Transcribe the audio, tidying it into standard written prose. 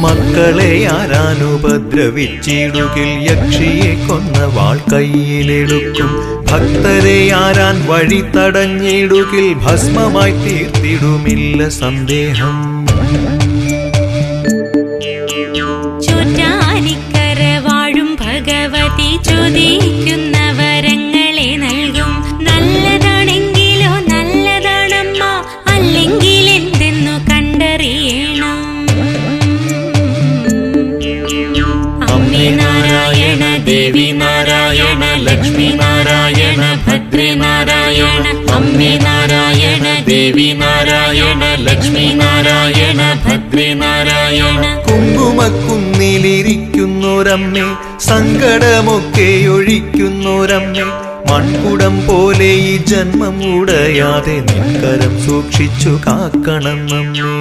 മക്കളെ ആരാനുപദ്രവിച്ചിടുകിൽ യക്ഷിയെ കൊന്ന വാൾ കയ്യിലെടുക്കും. ഭക്തരെ ആരാൻ വഴി തടഞ്ഞിടുകിൽ ഭസ്മമായി തീർത്തിടുമില്ല സന്ദേഹം. ചോറ്റാനിക്കര വാഴും ഭഗവതി ചോദിക്കുന്ന വരങ്ങളെ നൽകും. നല്ലതാണെങ്കിലോ നല്ലതാണമ്മ, അല്ലെങ്കിൽ എന്തെന്നു കണ്ടറിയണം. അമ്മേ നാരായണ, ദേവി നാരായണ, ലക്ഷ്മി നാരായണ, ഭദ്രേ നാരായണ. അമ്മേ നാരായണ, ദേവി നാരായണ, ലക്ഷ്മി നാരായണ, ഭദ്രേ നാരായണ. കുങ്കുമക്കുന്നിലിരിക്കുന്നൊരമ്മേ, സങ്കടമൊക്കെ ഒഴിക്കുന്നൊരമ്മേ, മൺകുടം പോലെ ഈ ജന്മം ഉടയാതെ നിൻകരം സൂക്ഷിച്ചു കാക്കണം നമ്മേ.